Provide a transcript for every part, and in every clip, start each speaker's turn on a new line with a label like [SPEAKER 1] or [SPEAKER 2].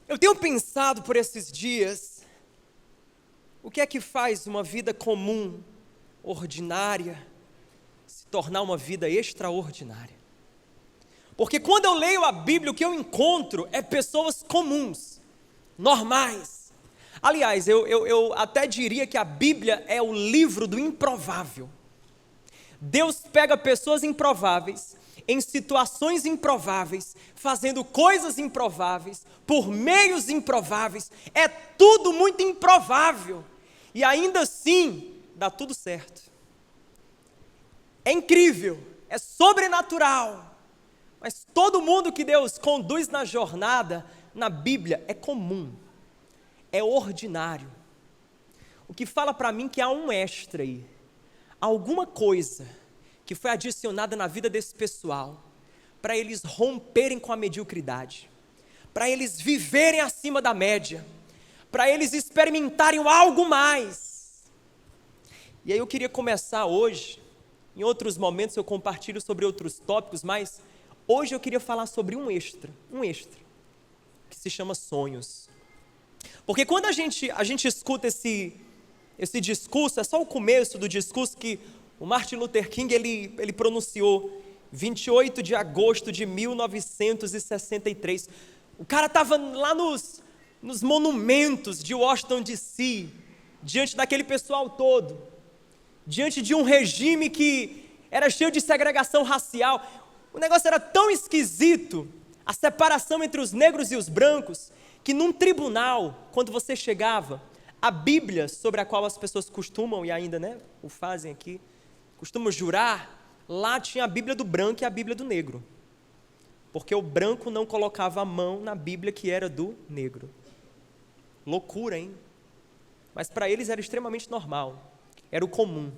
[SPEAKER 1] Eu tenho pensado por esses dias, o que é que faz uma vida comum, ordinária, se tornar uma vida extraordinária? Porque quando eu leio a Bíblia, o que eu encontro é pessoas comuns, normais. Aliás, eu até diria que a Bíblia é o livro do improvável. Deus pega pessoas improváveis, em situações improváveis, fazendo coisas improváveis, por meios improváveis, é tudo muito improvável, e ainda assim, dá tudo certo. É incrível, é sobrenatural, mas todo mundo que Deus conduz na jornada, na Bíblia, é comum, é ordinário. O que fala para mim que há um extra aí, alguma coisa que foi adicionada na vida desse pessoal, para eles romperem com a mediocridade, para eles viverem acima da média, para eles experimentarem algo mais. E aí eu queria começar hoje, em outros momentos eu compartilho sobre outros tópicos, mas hoje eu queria falar sobre um extra, que se chama sonhos. Porque quando a gente escuta esse discurso, é só o começo do discurso que o Martin Luther King ele pronunciou, 28 de agosto de 1963. O cara estava lá nos monumentos de Washington DC, diante daquele pessoal todo, diante de um regime que era cheio de segregação racial. O negócio era tão esquisito, a separação entre os negros e os brancos, que num tribunal, quando você chegava, a Bíblia sobre a qual as pessoas costumam, e ainda o fazem aqui, costumam jurar, lá tinha a Bíblia do branco e a Bíblia do negro, porque o branco não colocava a mão na Bíblia que era do negro. Loucura, hein? Mas para eles era extremamente normal, era o comum.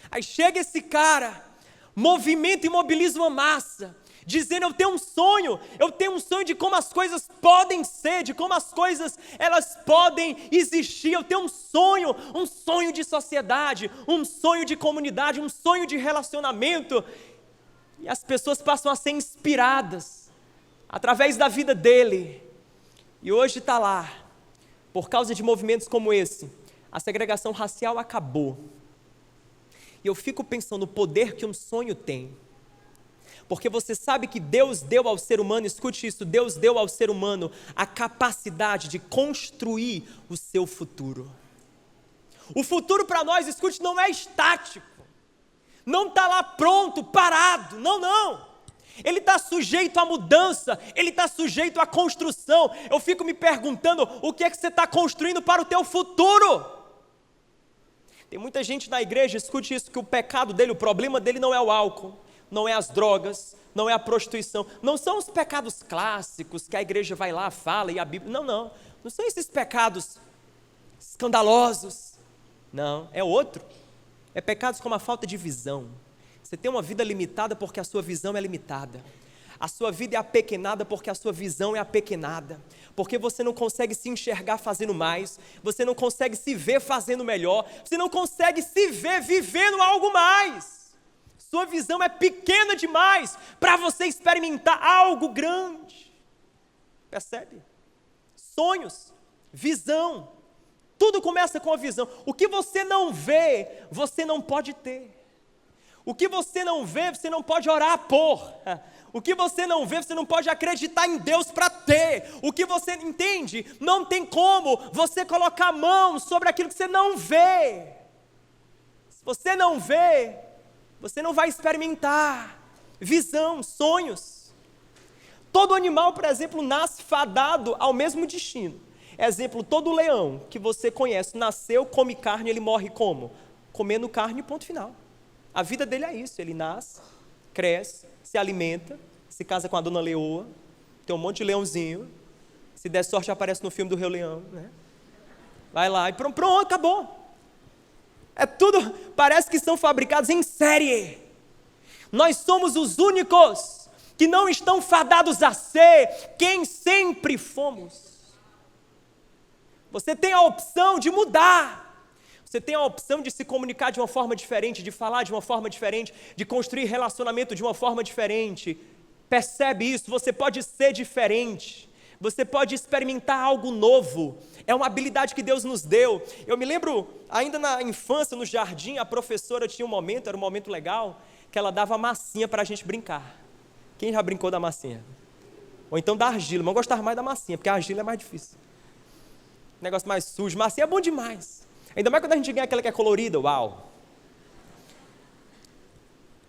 [SPEAKER 1] Aí chega esse cara, movimenta e mobiliza uma massa, dizendo: eu tenho um sonho de como as coisas podem ser, de como as coisas elas podem existir. Eu tenho um sonho de sociedade, um sonho de comunidade, um sonho de relacionamento. E as pessoas passam a ser inspiradas através da vida dele. E hoje está lá, por causa de movimentos como esse, a segregação racial acabou. E eu fico pensando no poder que um sonho tem. Porque você sabe que Deus deu ao ser humano, escute isso, Deus deu ao ser humano a capacidade de construir o seu futuro. O futuro para nós, escute, não é estático, não está lá pronto, parado, não. Ele está sujeito à mudança, ele está sujeito à construção. Eu fico me perguntando, o que é que você está construindo para o teu futuro? Tem muita gente na igreja, escute isso, que o pecado dele, o problema dele não é o álcool, não é as drogas, não é a prostituição, não são os pecados clássicos que a igreja vai lá, fala e a Bíblia, não são esses pecados escandalosos, não, é outro, é pecados como a falta de visão. Você tem uma vida limitada porque a sua visão é limitada, a sua vida é apequenada porque a sua visão é apequenada, porque você não consegue se enxergar fazendo mais, você não consegue se ver fazendo melhor, você não consegue se ver vivendo algo mais. Sua visão é pequena demais para você experimentar algo grande. Percebe? Sonhos, visão, tudo começa com a visão. O que você não vê, você não pode ter. O que você não vê, você não pode orar por. O que você não vê, você não pode acreditar em Deus para ter. O que você entende, não tem como você colocar a mão sobre aquilo que você não vê. Se você não vê, você não vai experimentar visão, sonhos. Todo animal, por exemplo, nasce fadado ao mesmo destino. Exemplo, todo leão que você conhece, nasceu, come carne, ele morre como? Comendo carne, ponto final. A vida dele é isso, ele nasce, cresce, se alimenta, se casa com a dona leoa, tem um monte de leãozinho, se der sorte aparece no filme do Rei Leão, vai lá e pronto, acabou. É tudo, parece que são fabricados em série. Nós somos os únicos que não estão fadados a ser quem sempre fomos. Você tem a opção de mudar. Você tem a opção de se comunicar de uma forma diferente, de falar de uma forma diferente, de construir relacionamento de uma forma diferente. Percebe isso? Você pode ser diferente. Você pode experimentar algo novo. É uma habilidade que Deus nos deu. Eu me lembro, ainda na infância, no jardim, a professora tinha um momento, era um momento legal, que ela dava massinha para a gente brincar. Quem já brincou da massinha? Ou então da argila, mas eu gostava mais da massinha, porque a argila é mais difícil. Negócio mais sujo. Massinha é bom demais. Ainda mais quando a gente ganha aquela que é colorida, uau.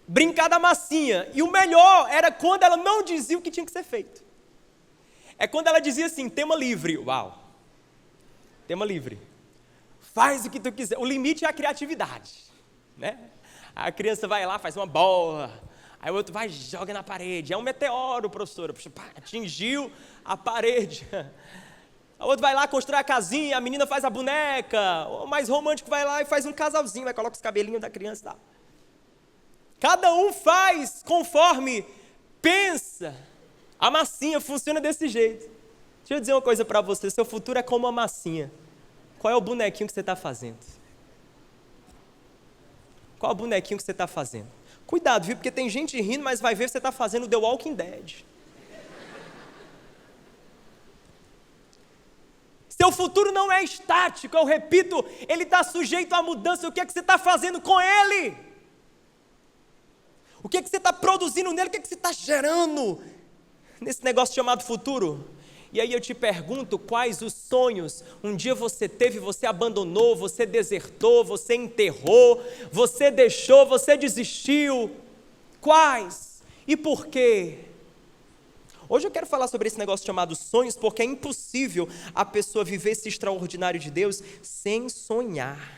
[SPEAKER 1] Brincar da massinha. E o melhor era quando ela não dizia o que tinha que ser feito. É quando ela dizia assim, tema livre. Uau. Tema livre. Faz o que tu quiser. O limite é a criatividade, né? A criança vai lá, faz uma bola. Aí o outro vai e joga na parede. É um meteoro, professora. Atingiu a parede. O outro vai lá, constrói a casinha, a menina faz a boneca. O mais romântico vai lá e faz um casalzinho, vai coloca os cabelinhos da criança e tal. Cada um faz conforme pensa. A massinha funciona desse jeito. Deixa eu dizer uma coisa para você, seu futuro é como uma massinha. Qual é o bonequinho que você está fazendo? Qual é o bonequinho que você está fazendo? Cuidado, viu? Porque tem gente rindo, mas vai ver que você está fazendo The Walking Dead. Seu futuro não é estático, eu repito, ele está sujeito à mudança. O que é que você está fazendo com ele? O que é que você está produzindo nele? O que é que você está gerando nesse negócio chamado futuro? E aí eu te pergunto, quais os sonhos um dia você teve, você abandonou, você desertou, você enterrou, você deixou, você desistiu? Quais? E por quê? Hoje eu quero falar sobre esse negócio chamado sonhos, porque é impossível a pessoa viver esse extraordinário de Deus sem sonhar.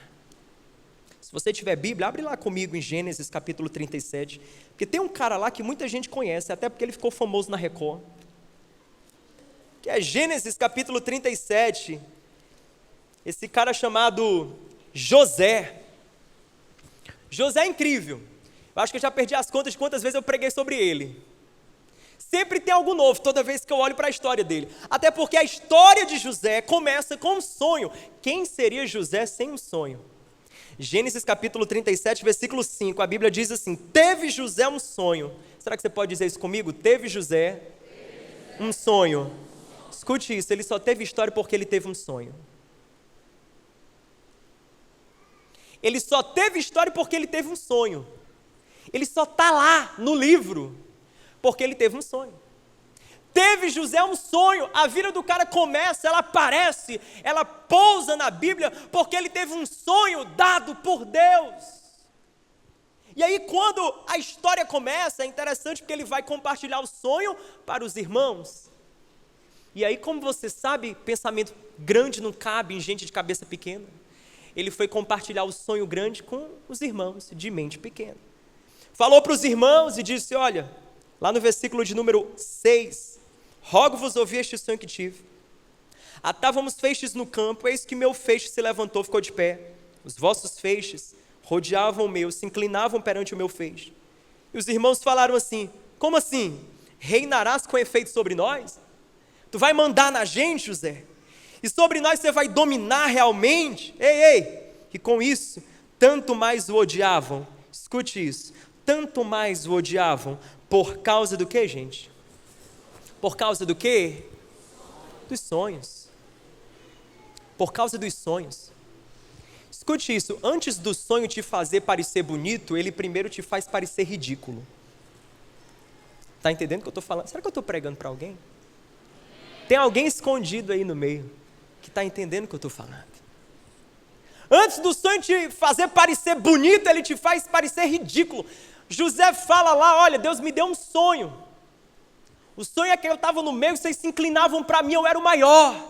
[SPEAKER 1] Se você tiver Bíblia, abre lá comigo em Gênesis capítulo 37, porque tem um cara lá que muita gente conhece, até porque ele ficou famoso na Record, que é Gênesis capítulo 37, esse cara chamado José. José é incrível, eu acho que eu já perdi as contas de quantas vezes eu preguei sobre ele. Sempre tem algo novo, toda vez que eu olho para a história dele, até porque a história de José começa com um sonho. Quem seria José sem um sonho? Gênesis capítulo 37, versículo 5, a Bíblia diz assim, teve José um sonho. Será que você pode dizer isso comigo? Teve José um sonho. Escute isso, ele só teve história porque ele teve um sonho. Ele só teve história porque ele teve um sonho. Ele só está lá no livro porque ele teve um sonho. Teve José um sonho, a vida do cara começa, ela aparece, ela pousa na Bíblia porque ele teve um sonho dado por Deus. E aí quando a história começa, é interessante porque ele vai compartilhar o sonho para os irmãos. E aí, como você sabe, pensamento grande não cabe em gente de cabeça pequena. Ele foi compartilhar o sonho grande com os irmãos de mente pequena. Falou para os irmãos e disse, olha, lá no versículo de número 6, rogo-vos ouvir este sonho que tive. Atávamos feixes no campo, eis que meu feixe se levantou, ficou de pé. Os vossos feixes rodeavam o meu, se inclinavam perante o meu feixe. E os irmãos falaram assim, como assim? Reinarás com efeito sobre nós? Tu vai mandar na gente, José? E sobre nós você vai dominar realmente? Ei, e com isso, tanto mais o odiavam. Escute isso, tanto mais o odiavam, por causa do que, gente? Por causa do quê? Dos sonhos. Por causa dos sonhos. Escute isso, antes do sonho te fazer parecer bonito, ele primeiro te faz parecer ridículo. Está entendendo o que eu estou falando? Será que eu estou pregando para alguém? Tem alguém escondido aí no meio, que está entendendo o que eu estou falando. Antes do sonho te fazer parecer bonito, ele te faz parecer ridículo. José fala lá, olha, Deus me deu um sonho. O sonho é que eu estava no meio, vocês se inclinavam para mim, eu era o maior.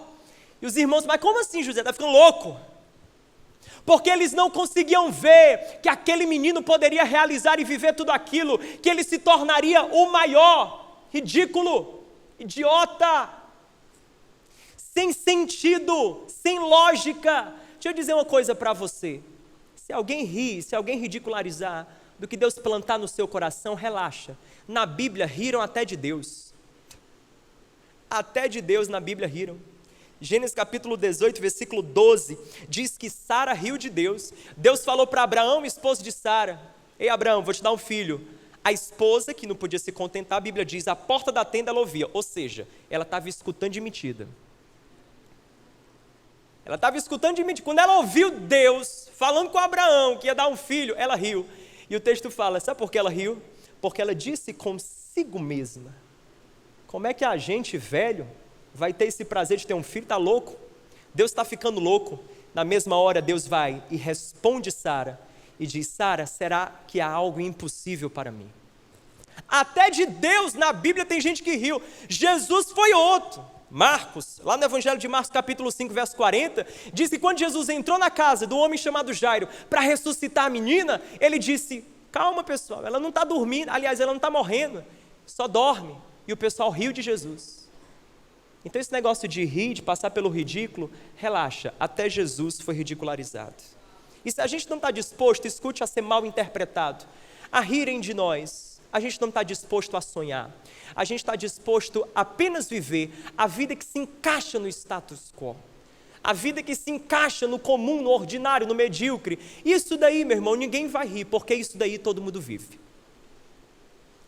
[SPEAKER 1] E os irmãos, mas como assim, José? Está ficando louco? Porque eles não conseguiam ver que aquele menino poderia realizar e viver tudo aquilo, que ele se tornaria o maior. Ridículo, idiota, sem sentido, sem lógica. Deixa eu dizer uma coisa para você. Se alguém rir, se alguém ridicularizar do que Deus plantar no seu coração, relaxa. Na Bíblia riram até de Deus. Até de Deus na Bíblia riram. Gênesis capítulo 18, versículo 12, diz que Sara riu de Deus. Deus falou para Abraão, esposo de Sara, ei Abraão, vou te dar um filho. A esposa, que não podia se contentar, a Bíblia diz, a porta da tenda ela ouvia, ou seja, ela estava escutando de mentira. Ela estava escutando de mentira. Quando ela ouviu Deus falando com Abraão que ia dar um filho, ela riu. E o texto fala, sabe por que ela riu? Porque ela disse consigo mesma, como é que a gente velho vai ter esse prazer de ter um filho? Está louco? Deus está ficando louco. Na mesma hora Deus vai e responde Sara e diz, Sara, será que há algo impossível para mim? Até de Deus na Bíblia tem gente que riu. Jesus foi outro. Marcos, lá no Evangelho de Marcos capítulo 5, verso 40, diz que quando Jesus entrou na casa do homem chamado Jairo para ressuscitar a menina, ele disse, calma pessoal, ela não está dormindo, aliás, ela não está morrendo, só dorme. E o pessoal riu de Jesus. Então esse negócio de rir, de passar pelo ridículo, relaxa, até Jesus foi ridicularizado. E se a gente não está disposto, escute, a ser mal interpretado, a rirem de nós, a gente não está disposto a sonhar, a gente está disposto a apenas viver a vida que se encaixa no status quo, a vida que se encaixa no comum, no ordinário, no medíocre. Isso daí, meu irmão, ninguém vai rir, porque isso daí todo mundo vive.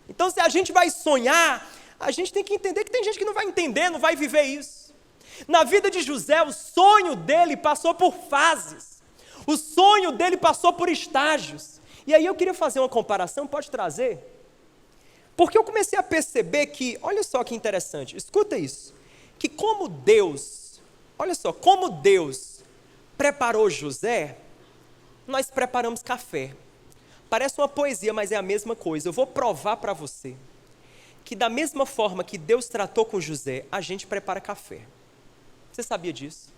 [SPEAKER 1] Então se a gente vai sonhar, a gente tem que entender que tem gente que não vai entender, não vai viver isso. Na vida de José, o sonho dele passou por fases. O sonho dele passou por estágios. E aí eu queria fazer uma comparação, pode trazer? Porque eu comecei a perceber que, olha só que interessante, escuta isso, que como Deus, olha só, como Deus preparou José, nós preparamos café. Parece uma poesia, mas é a mesma coisa. Eu vou provar para você que da mesma forma que Deus tratou com José, a gente prepara café. Você sabia disso?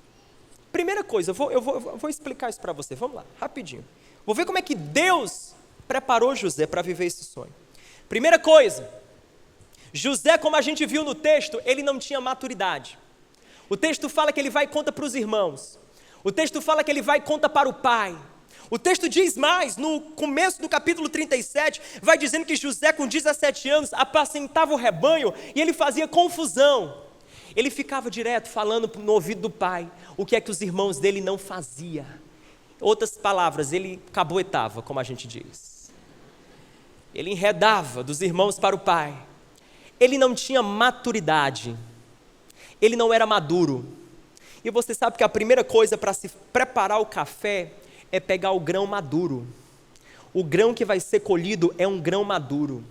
[SPEAKER 1] Primeira coisa, eu vou explicar isso para você, vamos lá, rapidinho. Vou ver como é que Deus preparou José para viver esse sonho. Primeira coisa, José, como a gente viu no texto, ele não tinha maturidade. O texto fala que ele vai e conta para os irmãos. O texto fala que ele vai e conta para o pai. O texto diz mais, no começo do capítulo 37, vai dizendo que José com 17 anos apacentava o rebanho e ele fazia confusão. Ele ficava direto falando no ouvido do pai o que é que os irmãos dele não faziam. Outras palavras, ele caboetava, como a gente diz. Ele enredava dos irmãos para o pai. Ele não tinha maturidade. Ele não era maduro. E você sabe que a primeira coisa para se preparar o café é pegar o grão maduro. O grão que vai ser colhido é um grão maduro.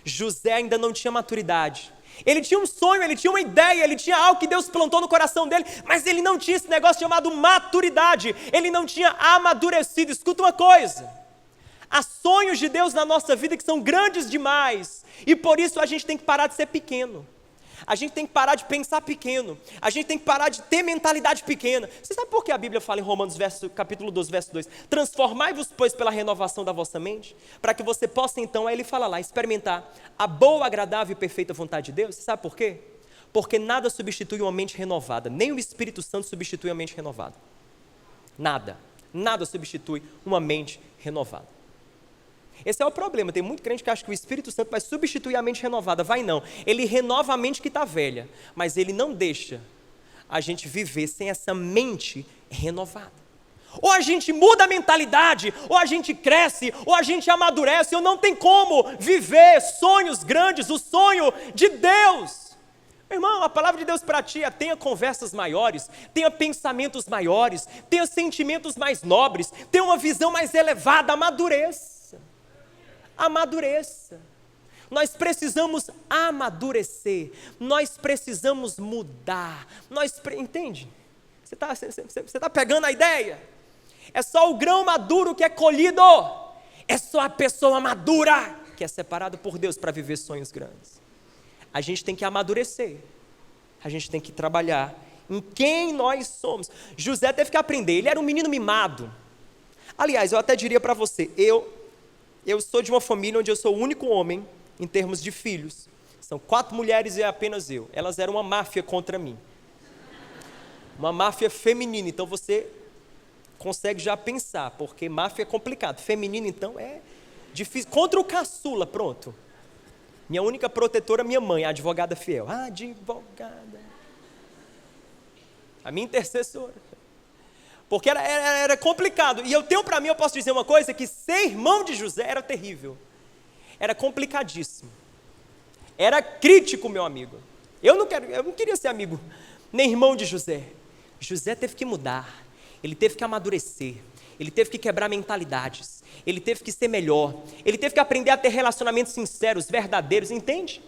[SPEAKER 1] José ainda não tinha maturidade. Ele tinha um sonho, ele tinha uma ideia, ele tinha algo que Deus plantou no coração dele, mas ele não tinha esse negócio chamado maturidade, ele não tinha amadurecido. Escuta uma coisa, há sonhos de Deus na nossa vida que são grandes demais, e por isso a gente tem que parar de ser pequeno, a gente tem que parar de pensar pequeno, a gente tem que parar de ter mentalidade pequena. Você sabe por que a Bíblia fala em Romanos capítulo 12, verso 2, transformai-vos pois pela renovação da vossa mente, para que você possa então, aí ele fala lá, experimentar a boa, agradável e perfeita vontade de Deus. Você sabe por quê? Porque nada substitui uma mente renovada, nem o Espírito Santo substitui a mente renovada, nada substitui uma mente renovada. Esse é o problema, tem muito crente que acha que o Espírito Santo vai substituir a mente renovada. Vai não, ele renova a mente que está velha, mas ele não deixa a gente viver sem essa mente renovada. Ou a gente muda a mentalidade, ou a gente cresce, ou a gente amadurece, ou não tem como viver sonhos grandes, o sonho de Deus. Irmão, a palavra de Deus para ti é: tenha conversas maiores, tenha pensamentos maiores, tenha sentimentos mais nobres, tenha uma visão mais elevada, amadureça. Nós precisamos amadurecer, nós precisamos mudar, entende? Você está pegando a ideia? É só o grão maduro que é colhido, é só a pessoa madura que é separada por Deus para viver sonhos grandes. A gente tem que amadurecer, a gente tem que trabalhar em quem nós somos. José teve que aprender, ele era um menino mimado. Aliás, eu até diria para você, eu sou de uma família onde eu sou o único homem em termos de filhos. São 4 mulheres e apenas eu. Elas eram uma máfia contra mim. Uma máfia feminina, então você consegue já pensar, porque máfia é complicado. Feminino, então, é difícil. Contra o caçula, pronto. Minha única protetora, minha mãe, a advogada fiel. Advogada. A minha intercessora. Porque era complicado. E eu tenho para mim, eu posso dizer uma coisa, que ser irmão de José era terrível. era complicadíssimo. Era crítico, meu amigo. Eu não queria ser amigo, nem irmão de José. José teve que mudar, ele teve que amadurecer, ele teve que quebrar mentalidades, ele teve que ser melhor, ele teve que aprender a ter relacionamentos sinceros, verdadeiros, entende?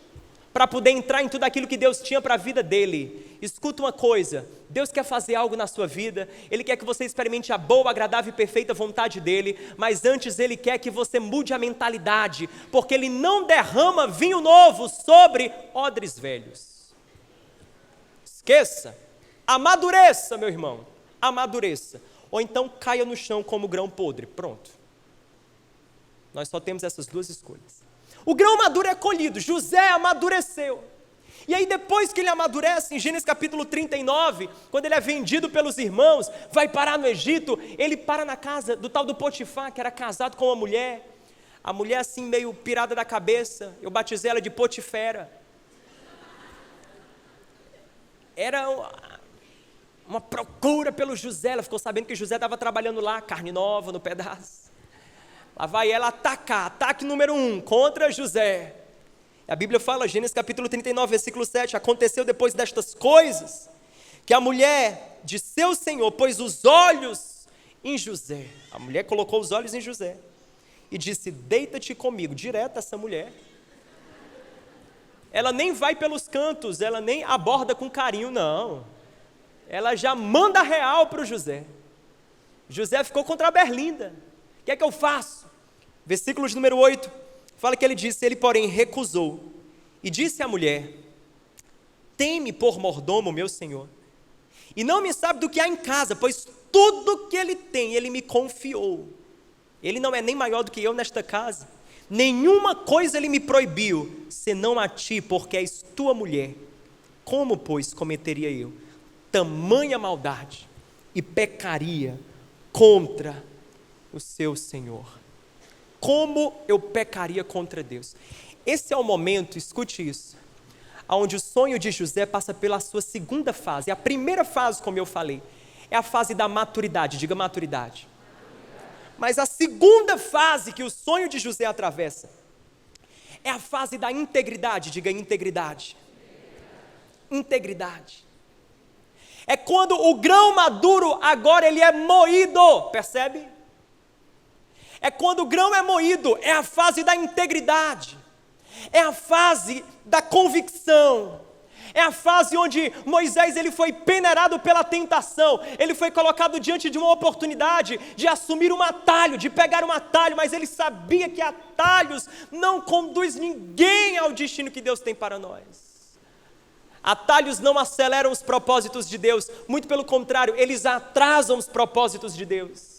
[SPEAKER 1] Para poder entrar em tudo aquilo que Deus tinha para a vida dele. Escuta uma coisa, Deus quer fazer algo na sua vida, Ele quer que você experimente a boa, agradável e perfeita vontade dele, mas antes Ele quer que você mude a mentalidade, porque Ele não derrama vinho novo sobre odres velhos. Esqueça, amadureça, meu irmão, amadureça, ou então caia no chão como grão podre, pronto. Nós só temos essas duas escolhas. O grão maduro é colhido, José amadureceu. E aí depois que ele amadurece, em Gênesis capítulo 39, quando ele é vendido pelos irmãos, vai parar no Egito, ele para na casa do tal do Potifar, que era casado com uma mulher, a mulher assim meio pirada da cabeça, eu batizei ela de Potifera. Era uma procura pelo José, ela ficou sabendo que José estava trabalhando lá, carne nova no pedaço. Lá vai ela atacar, ataque número 1, contra José. A Bíblia fala, Gênesis capítulo 39, versículo 7, aconteceu depois destas coisas, que a mulher de seu senhor pôs os olhos em José. A mulher colocou os olhos em José e disse, deita-te comigo. Direto essa mulher. Ela nem vai pelos cantos, ela nem aborda com carinho, não. Ela já manda real para o José. José ficou contra a berlinda. O que é que eu faço? Versículo de número 8, fala que ele disse, ele porém recusou, e disse à mulher, tem-me por mordomo, meu senhor, e não me sabe do que há em casa, pois tudo que ele tem, ele me confiou. Ele não é nem maior do que eu nesta casa, nenhuma coisa ele me proibiu, senão a ti, porque és tua mulher. Como, pois, cometeria eu tamanha maldade e pecaria contra o seu Senhor? Como eu pecaria contra Deus? Esse é o momento, escute isso, onde o sonho de José passa pela sua segunda fase. A primeira fase, como eu falei, é a fase da maturidade, diga maturidade. Mas a segunda fase que o sonho de José atravessa é a fase da integridade, diga integridade. Integridade. É quando o grão maduro agora ele é moído, percebe? É quando o grão é moído, é a fase da integridade, é a fase da convicção, é a fase onde Moisés ele foi peneirado pela tentação, ele foi colocado diante de uma oportunidade de assumir um atalho, de pegar um atalho, mas ele sabia que atalhos não conduz ninguém ao destino que Deus tem para nós. Atalhos não aceleram os propósitos de Deus, muito pelo contrário, eles atrasam os propósitos de Deus.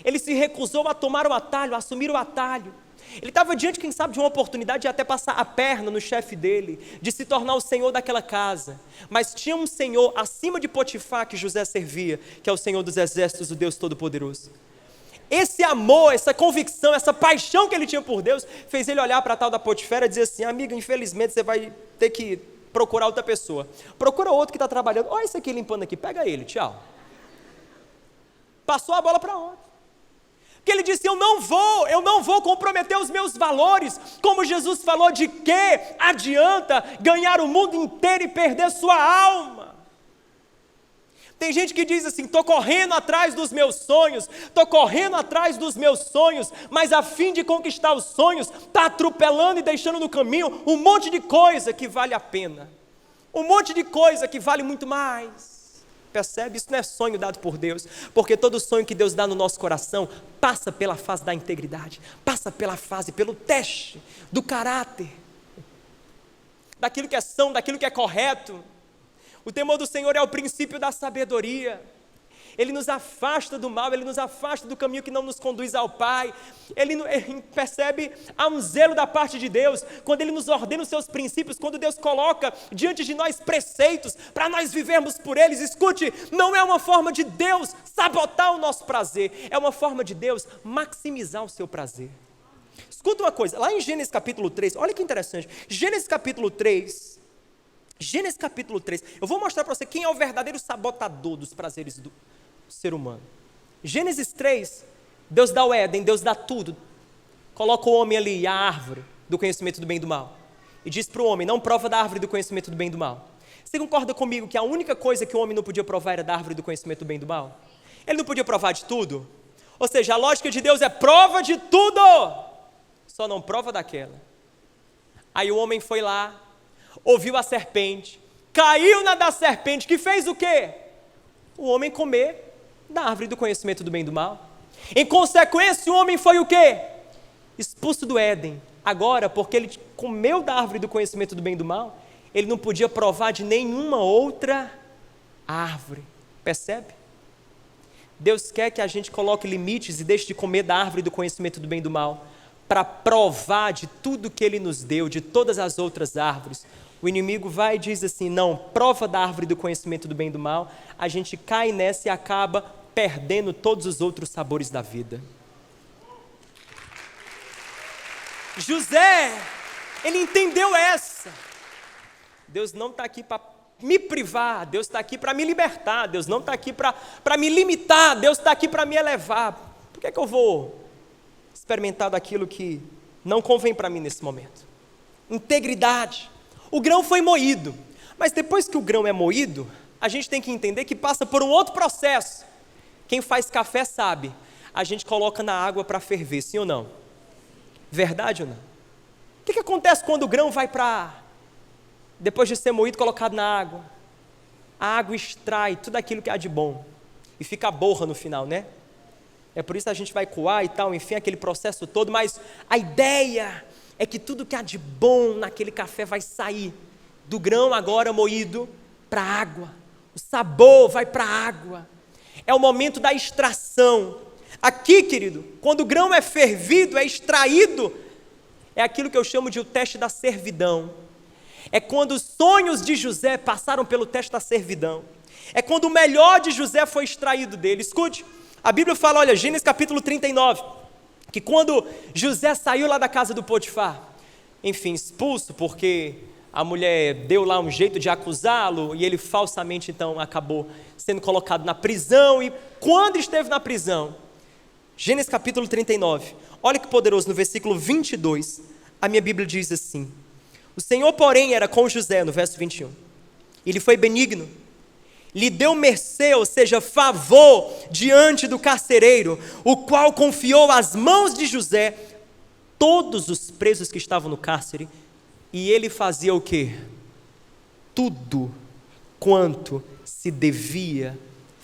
[SPEAKER 1] Ele se recusou a tomar o atalho, a assumir o atalho. Ele estava diante, quem sabe, de uma oportunidade de até passar a perna no chefe dele, de se tornar o senhor daquela casa. Mas tinha um senhor acima de Potifar que José servia, que é o Senhor dos Exércitos, o Deus Todo-Poderoso. Esse amor, essa convicção, essa paixão que ele tinha por Deus, fez ele olhar para a tal da Potifera e dizer assim, amiga, infelizmente você vai ter que procurar outra pessoa. Procura outro que está trabalhando. Olha esse aqui limpando aqui, pega ele, tchau. Passou a bola para outro. Porque ele disse, eu não vou comprometer os meus valores, como Jesus falou, de que adianta ganhar o mundo inteiro e perder sua alma? Tem gente que diz assim, estou correndo atrás dos meus sonhos, mas a fim de conquistar os sonhos, está atropelando e deixando no caminho um monte de coisa que vale a pena, um monte de coisa que vale muito mais. Percebe? Isso não é sonho dado por Deus, porque todo sonho que Deus dá no nosso coração passa pela fase da integridade, passa pela fase, pelo teste do caráter, daquilo que é são, daquilo que é correto. O temor do Senhor é o princípio da sabedoria. Ele nos afasta do mal, ele nos afasta do caminho que não nos conduz ao Pai. Ele percebe, há um zelo da parte de Deus, quando Ele nos ordena os seus princípios, quando Deus coloca diante de nós preceitos, para nós vivermos por eles. Escute, não é uma forma de Deus sabotar o nosso prazer, é uma forma de Deus maximizar o seu prazer. Escuta uma coisa, lá em Gênesis capítulo 3, olha que interessante, Gênesis capítulo 3, eu vou mostrar para você quem é o verdadeiro sabotador dos prazeres do ser humano. Gênesis 3, Deus dá o Éden, Deus dá tudo, coloca o homem ali, a árvore, do conhecimento do bem e do mal. E diz para o homem, não prova da árvore do conhecimento do bem e do mal. Você concorda comigo que a única coisa que o homem não podia provar era da árvore do conhecimento do bem e do mal? Ele não podia provar de tudo? Ou seja, a lógica de Deus é prova de tudo, só não prova daquela. Aí o homem foi lá, ouviu a serpente, caiu na da serpente, que fez o quê? O homem comer da árvore do conhecimento do bem e do mal. Em consequência, o homem foi o quê? Expulso do Éden. Agora, porque ele comeu da árvore do conhecimento do bem e do mal, ele não podia provar de nenhuma outra árvore. Percebe? Deus quer que a gente coloque limites e deixe de comer da árvore do conhecimento do bem e do mal, para provar de tudo que Ele nos deu, de todas as outras árvores. O inimigo vai e diz assim, não, prova da árvore do conhecimento do bem e do mal, a gente cai nessa e acaba perdendo todos os outros sabores da vida. José, ele entendeu essa. Deus não está aqui para me privar, Deus está aqui para me libertar, Deus não está aqui para me limitar, Deus está aqui para me elevar. Por que eu vou experimentar daquilo que não convém para mim nesse momento? Integridade. O grão foi moído, mas depois que o grão é moído, a gente tem que entender que passa por um outro processo. Quem faz café sabe, a gente coloca na água para ferver, sim ou não? Verdade ou não? O que acontece quando o grão vai depois de ser moído, colocado na água? A água extrai tudo aquilo que há de bom e fica a borra no final, né? É por isso que a gente vai coar e tal, enfim, aquele processo todo, mas a ideia é que tudo que há de bom naquele café vai sair do grão agora moído para a água. O sabor vai para a água. É o momento da extração. Aqui, querido, quando o grão é fervido, é extraído, é aquilo que eu chamo de o teste da servidão. É quando os sonhos de José passaram pelo teste da servidão. É quando o melhor de José foi extraído dele. Escute, a Bíblia fala, olha, Gênesis capítulo 39, que quando José saiu lá da casa do Potifar, enfim, expulso porque a mulher deu lá um jeito de acusá-lo e ele falsamente então acabou sendo colocado na prisão. E quando esteve na prisão, Gênesis capítulo 39, olha que poderoso, no versículo 22, a minha Bíblia diz assim, o Senhor porém era com José, no verso 21, ele foi benigno, lhe deu mercê, ou seja, favor, diante do carcereiro, o qual confiou às mãos de José todos os presos que estavam no cárcere, e ele fazia o quê? Tudo quanto se devia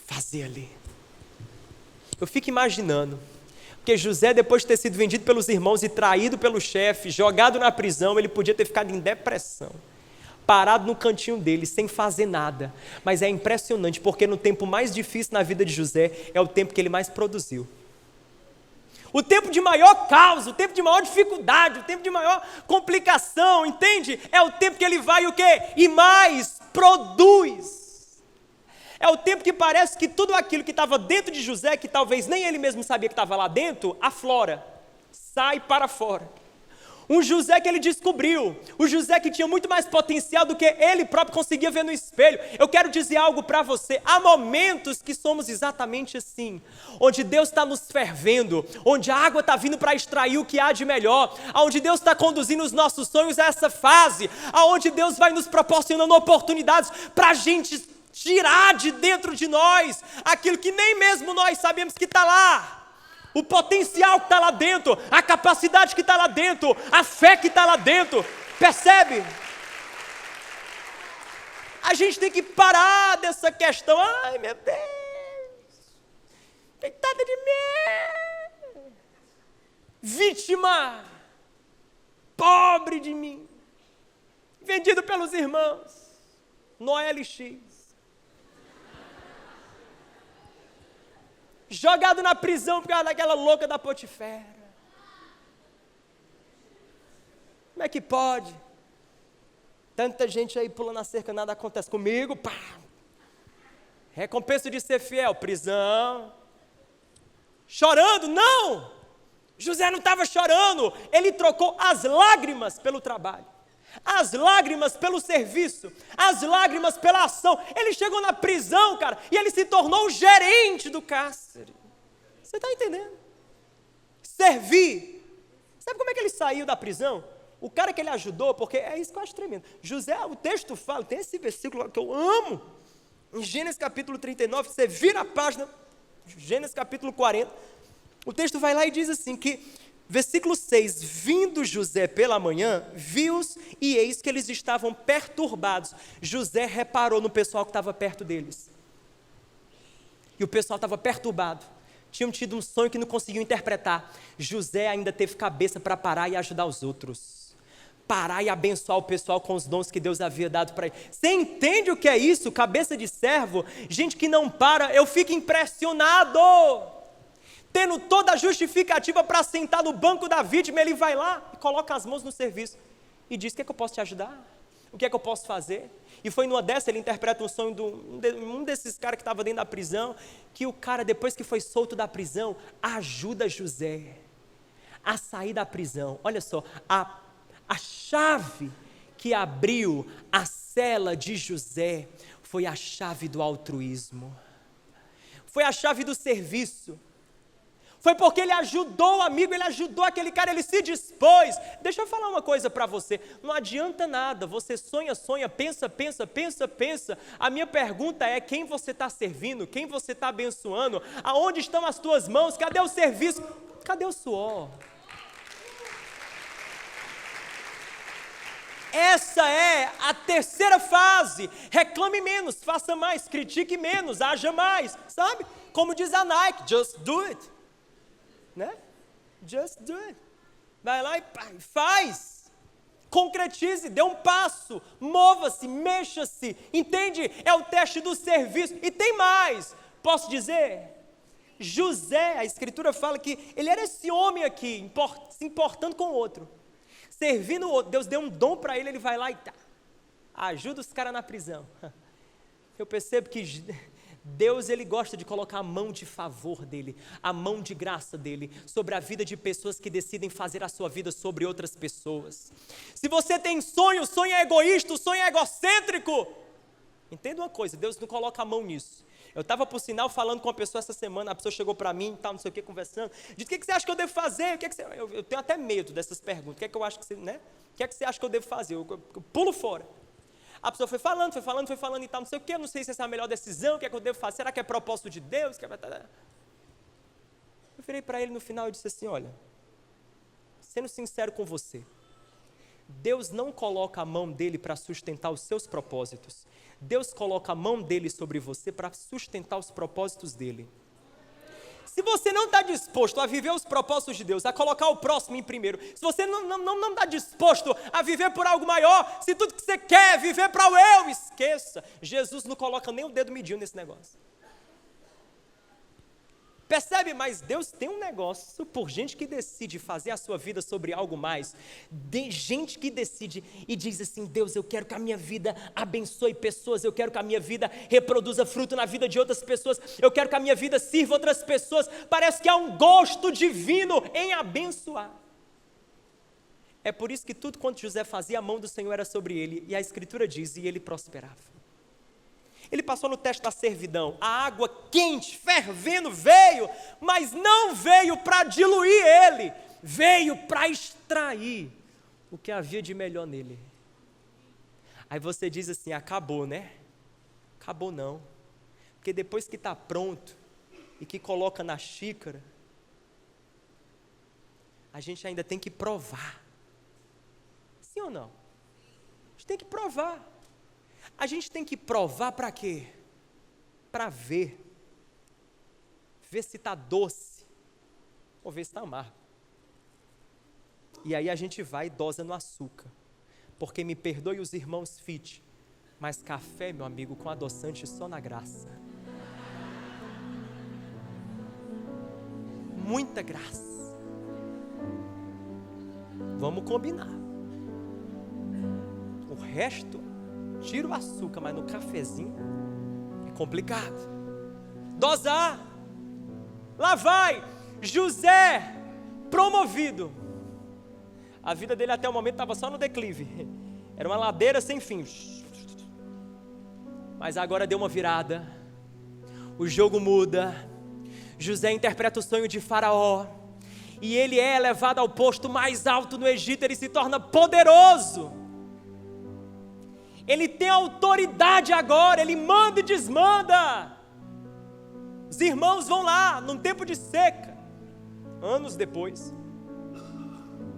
[SPEAKER 1] fazer ali. Eu fico imaginando, porque José, depois de ter sido vendido pelos irmãos e traído pelo chefe, jogado na prisão, ele podia ter ficado em depressão, parado no cantinho dele, sem fazer nada. Mas é impressionante, porque no tempo mais difícil na vida de José, é o tempo que ele mais produziu. O tempo de maior caos, o tempo de maior dificuldade, o tempo de maior complicação, entende? É o tempo que ele vai o quê? E mais produz. É o tempo que parece que tudo aquilo que estava dentro de José, que talvez nem ele mesmo sabia que estava lá dentro, aflora, sai para fora. Um José que ele descobriu, o José que tinha muito mais potencial do que ele próprio conseguia ver no espelho. Eu quero dizer algo para você, há momentos que somos exatamente assim, onde Deus está nos fervendo, onde a água está vindo para extrair o que há de melhor, onde Deus está conduzindo os nossos sonhos a essa fase, onde Deus vai nos proporcionando oportunidades para a gente tirar de dentro de nós aquilo que nem mesmo nós sabemos que está lá. O potencial que está lá dentro, a capacidade que está lá dentro, a fé que está lá dentro, percebe? A gente tem que parar dessa questão, ai meu Deus, coitada de mim, vítima, pobre de mim, vendido pelos irmãos, no OLX. Jogado na prisão por causa daquela louca da Potifera. Como é que pode? Tanta gente aí pulando a cerca, nada acontece comigo. Pá. Recompensa de ser fiel, prisão. Chorando? Não! José não estava chorando. Ele trocou as lágrimas pelo trabalho, as lágrimas pelo serviço, as lágrimas pela ação. Ele chegou na prisão, cara, e ele se tornou o gerente do cárcere. Você está entendendo? Servir. Sabe como é que ele saiu da prisão? O cara que ele ajudou, porque é isso que eu acho tremendo. José, o texto fala, tem esse versículo que eu amo, em Gênesis capítulo 39, você vira a página, Gênesis capítulo 40, o texto vai lá e diz assim, que, versículo 6, vindo José pela manhã, viu-os e eis que eles estavam perturbados. José reparou no pessoal que estava perto deles. E o pessoal estava perturbado. Tinham tido um sonho que não conseguiam interpretar. José ainda teve cabeça para parar e ajudar os outros. Parar e abençoar o pessoal com os dons que Deus havia dado para ele. Você entende o que é isso? Cabeça de servo, gente que não para, eu fico impressionado. Tendo toda a justificativa para sentar no banco da vítima, ele vai lá e coloca as mãos no serviço. E diz, o que é que eu posso te ajudar? O que é que eu posso fazer? E foi numa dessa, ele interpreta um sonho de um desses caras que estava dentro da prisão, que o cara, depois que foi solto da prisão, ajuda José a sair da prisão. Olha só, a chave que abriu a cela de José foi a chave do altruísmo, foi a chave do serviço. Foi porque ele ajudou o amigo, ele ajudou aquele cara, ele se dispôs. Deixa eu falar uma coisa para você, não adianta nada, você sonha, pensa. A minha pergunta é, quem você está servindo, quem você está abençoando, aonde estão as tuas mãos, cadê o serviço, cadê o suor? Essa é a terceira fase, reclame menos, faça mais, critique menos, haja mais, sabe? Como diz a Nike, just do it. Né? Just do it. Vai lá e faz, concretize, dê um passo, mova-se, mexa-se, entende? É o teste do serviço. E tem mais, posso dizer, José, a escritura fala que ele era esse homem aqui, se importando com o outro, servindo o outro. Deus deu um dom para ele, ele vai lá e ajuda os caras na prisão. Eu percebo que Deus, ele gosta de colocar a mão de favor dele, a mão de graça dele, sobre a vida de pessoas que decidem fazer a sua vida sobre outras pessoas. Se você tem sonho, o sonho é egoísta, o sonho é egocêntrico, entenda uma coisa, Deus não coloca a mão nisso. Eu estava, por sinal, falando com uma pessoa essa semana, a pessoa chegou para mim, tal, não sei o que, conversando, disse, o que você acha que eu devo fazer? Eu tenho até medo dessas perguntas, o que é que eu acho que você, né? O que é que você acha que eu devo fazer? Eu pulo fora. A pessoa foi falando e tal, não sei o que, eu não sei se essa é a melhor decisão, o que é que eu devo fazer, será que é propósito de Deus? Eu virei para ele no final e disse assim, olha, sendo sincero com você, Deus não coloca a mão dele para sustentar os seus propósitos, Deus coloca a mão dele sobre você para sustentar os propósitos dele. Se você não está disposto a viver os propósitos de Deus, a colocar o próximo em primeiro, se você não está disposto a viver por algo maior, se tudo que você quer é viver para o eu, esqueça. Jesus não coloca nem o dedo medindo nesse negócio. Percebe? Mas Deus tem um negócio por gente que decide fazer a sua vida sobre algo mais. De gente que decide e diz assim, Deus, eu quero que a minha vida abençoe pessoas, eu quero que a minha vida reproduza fruto na vida de outras pessoas, eu quero que a minha vida sirva outras pessoas. Parece que há um gosto divino em abençoar. É por isso que tudo quanto José fazia, a mão do Senhor era sobre ele, e a escritura diz, e ele prosperava. Ele passou no teste da servidão, a água quente, fervendo veio, mas não veio para diluir ele, veio para extrair o que havia de melhor nele. Aí você diz assim, acabou, né? Acabou não, porque depois que está pronto e que coloca na xícara, a gente ainda tem que provar, sim ou não? A gente tem que provar. A gente tem que provar para quê? Para ver se está doce, ou ver se está amargo. E aí a gente vai e dosa no açúcar, porque me perdoe os irmãos fit, mas café, meu amigo, com adoçante só na graça. Muita graça. Vamos combinar. O resto, tira o açúcar, mas no cafezinho é complicado. Dosar. Lá vai José, promovido. A vida dele até o momento estava só no declive. Era uma ladeira sem fim. Mas agora deu uma virada. O jogo muda. José interpreta o sonho de Faraó. e ele é elevado ao posto mais alto no Egito, ele se torna poderoso. Ele tem autoridade agora, ele manda e desmanda. Os irmãos vão lá, num tempo de seca, anos depois,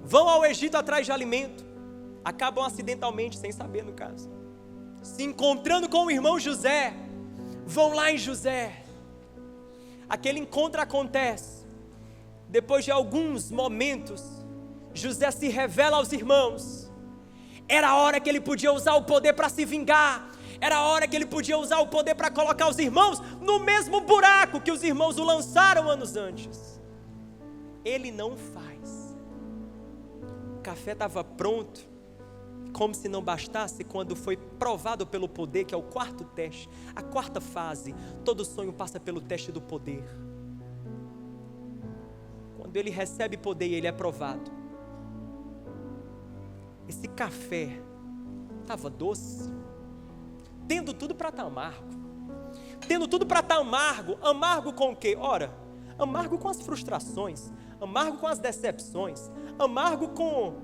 [SPEAKER 1] vão ao Egito atrás de alimento, acabam acidentalmente, sem saber no caso, se encontrando com o irmão José, vão lá em José, aquele encontro acontece, depois de alguns momentos, José se revela aos irmãos, era a hora que ele podia usar o poder para se vingar, era a hora que ele podia usar o poder para colocar os irmãos no mesmo buraco que os irmãos o lançaram anos antes. Ele não faz. O café estava pronto, como se não bastasse, quando foi provado pelo poder, que é o quarto teste, a quarta fase. Todo sonho passa pelo teste do poder. Quando ele recebe poder e ele é provado, esse café estava doce, tendo tudo para estar amargo, tendo tudo para estar amargo. Amargo com o quê? Ora, amargo com as frustrações, amargo com as decepções, amargo com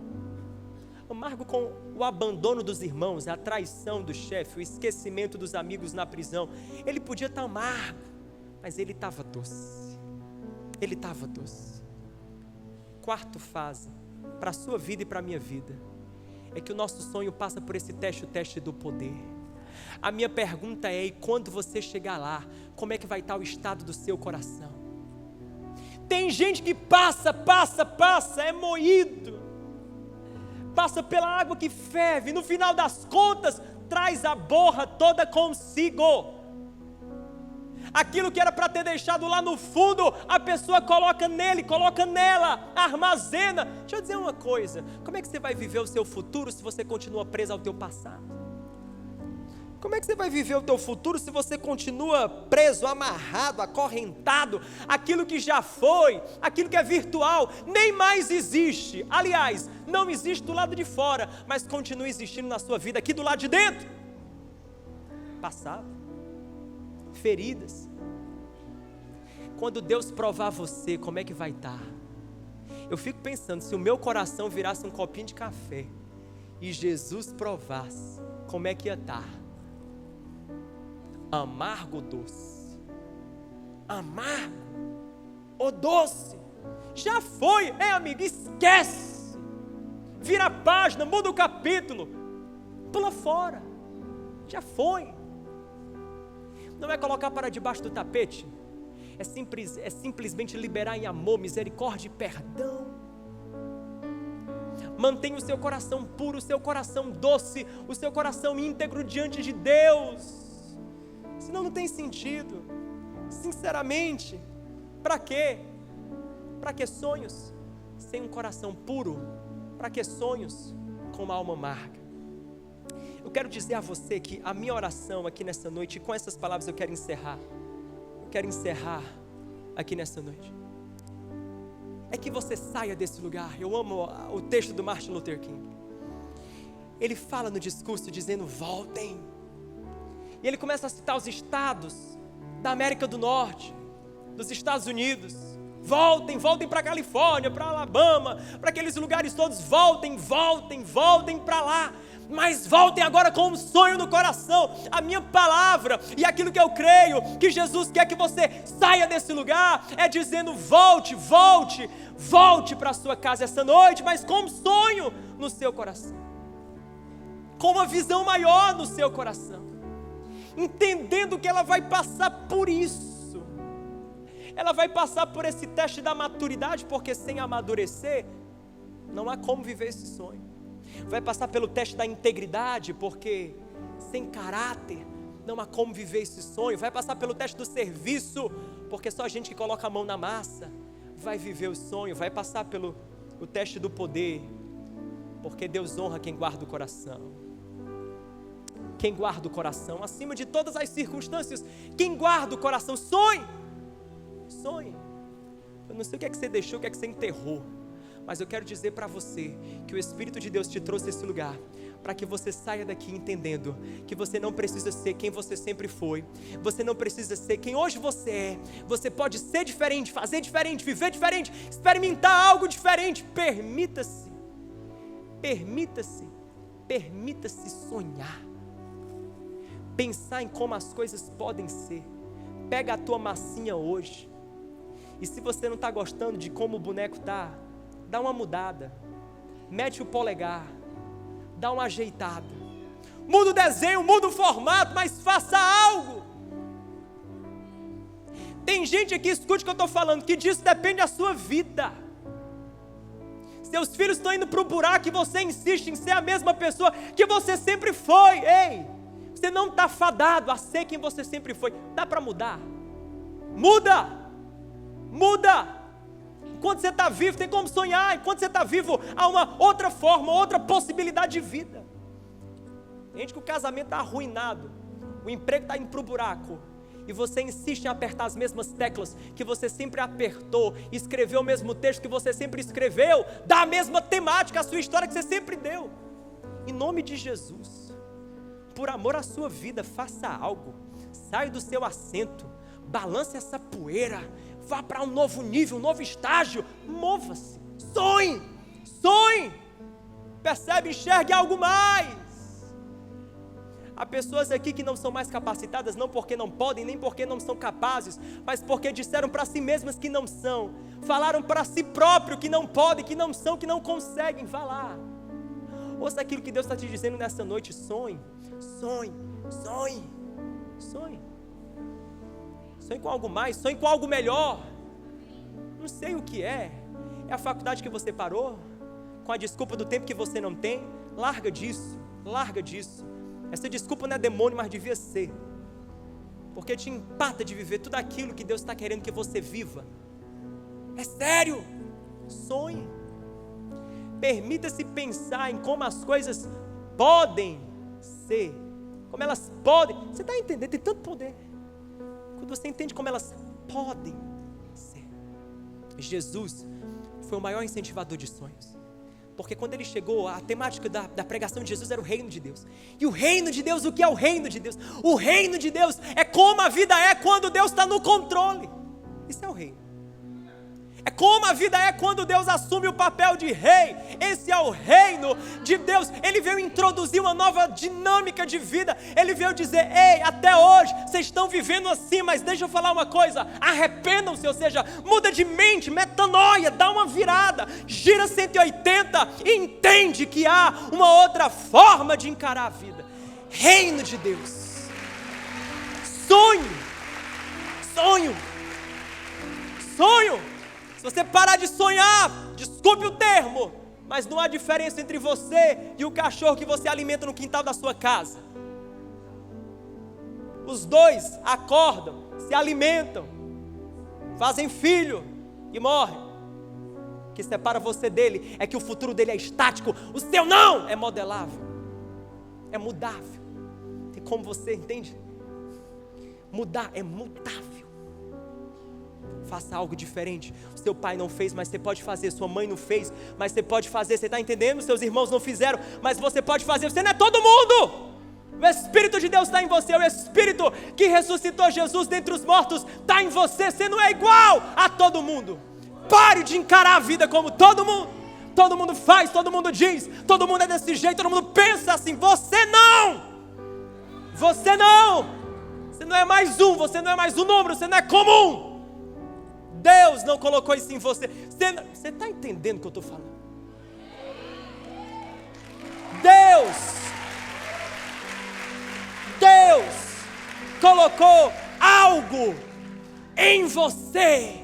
[SPEAKER 1] o abandono dos irmãos, a traição do chefe, o esquecimento dos amigos na prisão. Ele podia estar amargo, mas ele estava doce. Ele estava doce. Quarta fase, para a sua vida e para a minha vida, é que o nosso sonho passa por esse teste, o teste do poder. A minha pergunta é, e quando você chegar lá, como é que vai estar o estado do seu coração? Tem gente que passa, é moído, passa pela água que ferve, no final das contas, traz a borra toda consigo. Aquilo que era para ter deixado lá no fundo, a pessoa coloca nele, coloca nela, armazena. Deixa eu dizer uma coisa, como é que você vai viver o seu futuro se você continua preso ao teu passado? Como é que você vai viver o teu futuro se você continua preso, amarrado, acorrentado? Aquilo que já foi, aquilo que é virtual, nem mais existe. Aliás, não existe do lado de fora, mas continua existindo na sua vida, aqui do lado de dentro. Passado, feridas. Quando Deus provar você, como é que vai estar? Eu fico pensando, se o meu coração virasse um copinho de café e Jesus provasse, como é que ia estar? Amargo ou doce? Amargo ou doce? Já foi, amigo, esquece. Vira a página, muda o capítulo, pula fora. Já foi. Não é colocar para debaixo do tapete, é simplesmente liberar em amor, misericórdia e perdão. Mantenha o seu coração puro, o seu coração doce, o seu coração íntegro diante de Deus. Senão não tem sentido. Sinceramente, para quê? Para que sonhos sem um coração puro? Para que sonhos com uma alma amarga? Eu quero dizer a você que a minha oração aqui nessa noite, e com essas palavras eu quero encerrar. Aqui nessa noite. É que você saia desse lugar. Eu amo o texto do Martin Luther King. Ele fala no discurso dizendo: voltem. E ele começa a citar os estados da América do Norte, dos Estados Unidos. Voltem para a Califórnia, para Alabama, para aqueles lugares todos. Voltem para lá. Mas voltem agora com um sonho no coração. A minha palavra e aquilo que eu creio que Jesus quer que você saia desse lugar é dizendo: volte para a sua casa essa noite, mas com um sonho no seu coração, com uma visão maior no seu coração, entendendo que ela vai passar por isso. Ela vai passar por esse teste da maturidade, porque sem amadurecer não há como viver esse sonho. Vai passar pelo teste da integridade, porque sem caráter não há como viver esse sonho. Vai passar pelo teste do serviço, porque só a gente que coloca a mão na massa vai viver o sonho. Vai passar pelo o teste do poder, porque Deus honra quem guarda o coração. Quem guarda o coração acima de todas as circunstâncias. Quem guarda o coração, sonhe. Eu não sei o que é que você deixou, o que é que você enterrou, Mas eu quero dizer para você que o Espírito de Deus te trouxe a esse lugar para que você saia daqui entendendo que você não precisa ser quem você sempre foi, você não precisa ser quem hoje você é, você pode ser diferente, fazer diferente, viver diferente, experimentar algo diferente. Permita-se sonhar, pensar em como as coisas podem ser. Pega a tua massinha hoje, e se você não está gostando de como o boneco está, dá uma mudada, mete o polegar, dá uma ajeitada, muda o desenho, muda o formato, mas faça algo. Tem gente aqui, escute o que eu estou falando, que disso depende da sua vida. Seus filhos estão indo para o buraco e você insiste em ser a mesma pessoa que você sempre foi. Ei, você não está fadado a ser quem você sempre foi. Dá para mudar? Muda! Enquanto você está vivo, tem como sonhar. Enquanto você está vivo, há uma outra forma, outra possibilidade de vida. Tem gente que o casamento está arruinado, o emprego está indo para o buraco, e você insiste em apertar as mesmas teclas que você sempre apertou, escreveu o mesmo texto que você sempre escreveu, dá a mesma temática, a sua história que você sempre deu. Em nome de Jesus, por amor à sua vida, faça algo. Saia do seu assento, balance essa poeira, vá para um novo nível, um novo estágio, mova-se, sonhe, percebe, enxergue algo mais. Há pessoas aqui que não são mais capacitadas, não porque não podem, nem porque não são capazes, mas porque disseram para si mesmas que não são, falaram para si próprio que não podem, que não são, que não conseguem. Vá lá, ouça aquilo que Deus está te dizendo nessa noite. Sonhe com algo mais, sonhe com algo melhor. Não sei o que é a faculdade que você parou, com a desculpa do tempo que você não tem. Larga disso. Essa desculpa não é demônio, mas devia ser, porque te empata de viver tudo aquilo que Deus está querendo que você viva. É sério. Sonhe, permita-se pensar em como as coisas podem ser, como elas podem. Você está entendendo? Tem tanto poder quando você entende como elas podem ser. Jesus foi o maior incentivador de sonhos, porque quando ele chegou, a temática da pregação de Jesus era o reino de Deus. E o reino de Deus, o que é o reino de Deus? O reino de Deus é como a vida é quando Deus está no controle. Isso é o reino. É como a vida é quando Deus assume o papel de rei. Esse é o reino de Deus. Ele veio introduzir uma nova dinâmica de vida. Ele veio dizer: ei, até hoje vocês estão vivendo assim, mas deixa eu falar uma coisa, arrependam-se, ou seja, muda de mente, metanoia, dá uma virada, gira 180 e entende que há uma outra forma de encarar a vida. Reino de Deus. Sonho. Se você parar de sonhar, desculpe o termo, mas não há diferença entre você e o cachorro que você alimenta no quintal da sua casa. Os dois acordam, se alimentam, fazem filho e morrem. O que separa você dele é que o futuro dele é estático, o seu não é modelável, é mudável. Tem como você entende? Mudar é mutável. Faça algo diferente. O seu pai não fez, mas você pode fazer. Sua mãe não fez, mas você pode fazer. Você está entendendo? Seus irmãos não fizeram, mas você pode fazer. Você não é todo mundo. O Espírito de Deus está em você. O Espírito que ressuscitou Jesus dentre os mortos está em você. Você não é igual a todo mundo. Pare de encarar a vida como todo mundo. Todo mundo faz, todo mundo diz, todo mundo é desse jeito, todo mundo pensa assim. Você não. Você não é mais um. Você não é mais um número. Você não é comum. Deus não colocou isso em você. Você está entendendo o que eu estou falando? Deus colocou algo em você.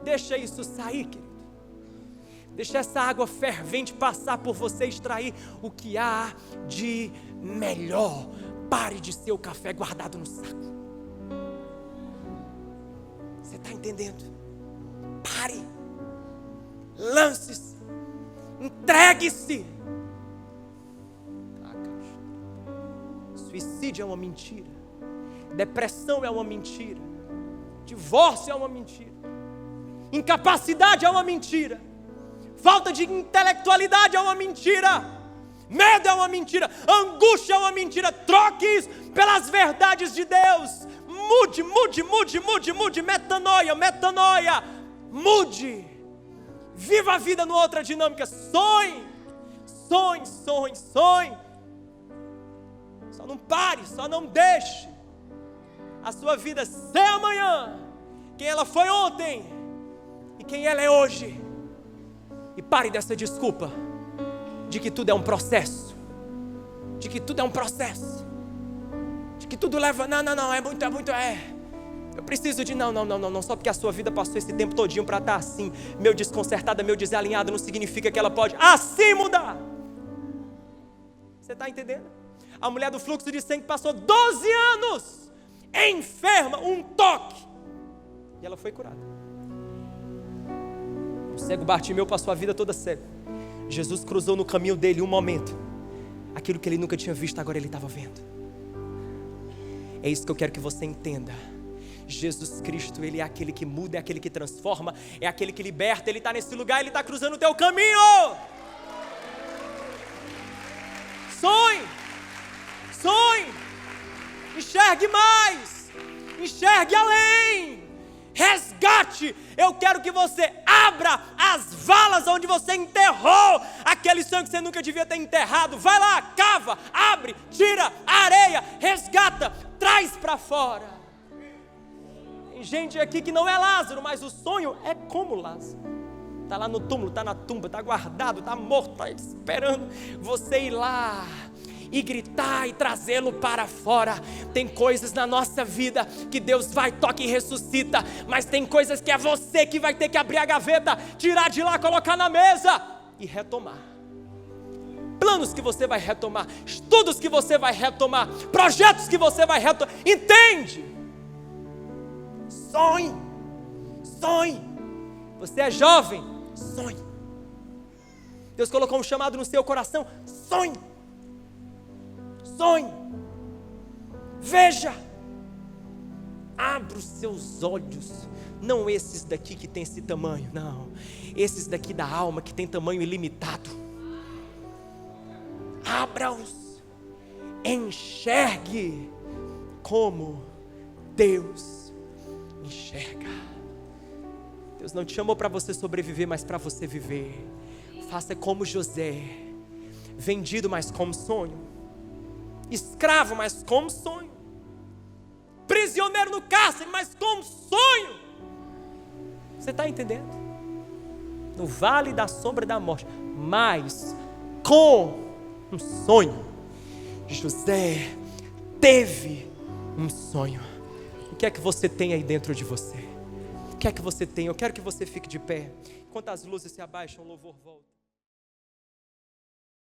[SPEAKER 1] Deixa isso sair, querido. Deixa essa água fervente passar por você, extrair o que há de melhor. Pare de ser o café guardado no saco. Você está entendendo? Pare, lance-se, entregue-se. Suicídio é uma mentira, depressão é uma mentira, divórcio é uma mentira. Incapacidade é uma mentira. Falta de intelectualidade é uma mentira. Medo é uma mentira. Angústia é uma mentira. Troque isso pelas verdades de Deus. Mude. Metanoia. Mude. Viva a vida numa outra dinâmica. Sonhe. Só não pare, só não deixe a sua vida ser amanhã quem ela foi ontem e quem ela é hoje. E pare dessa desculpa de que tudo é um processo, de que tudo leva, não, é muito, eu preciso de, não, só porque a sua vida passou esse tempo todinho para estar assim, meio desconcertada, meio desalinhada, não significa que ela pode assim mudar. Você está entendendo? A mulher do fluxo de sangue passou 12 anos enferma, um toque, e ela foi curada. O cego Bartimeu passou a vida toda cego. Jesus cruzou no caminho dele um momento. Aquilo que ele nunca tinha visto, agora ele estava vendo. É isso que eu quero que você entenda. Jesus Cristo, Ele é aquele que muda, é aquele que transforma, é aquele que liberta. Ele está nesse lugar, Ele está cruzando o teu caminho. Sonhe, enxergue mais, enxergue além, resgate. Eu quero que você abra as valas onde você enterrou aquele sonho que você nunca devia ter enterrado. Vai lá, cava, abre, tira a areia, resgata, traz para fora. Tem gente aqui que não é Lázaro, mas o sonho é como Lázaro. Está lá no túmulo, está na tumba, está guardado, está morto, está esperando você ir lá e gritar e trazê-lo para fora. Tem coisas na nossa vida que Deus vai, toca e ressuscita, mas tem coisas que é você que vai ter que abrir a gaveta, tirar de lá, colocar na mesa e retomar. Planos que você vai retomar, estudos que você vai retomar, projetos que você vai retomar. Entende? Sonhe. Você é jovem, sonhe. Deus colocou um chamado no seu coração, sonhe. Veja, abra os seus olhos, não esses daqui que tem esse tamanho, não, esses daqui da alma que tem tamanho ilimitado. Abra-os, enxergue como Deus enxerga. Deus não te chamou para você sobreviver, mas para você viver. Faça como José, vendido, mas como sonho. Escravo, mas como sonho. Prisioneiro no cárcere, mas como sonho. Você está entendendo? No vale da sombra da morte, mas com um sonho. José teve um sonho. O que é que você tem aí dentro de você? O que é que você tem? Eu quero que você fique de pé. Enquanto as luzes se abaixam, o louvor volta.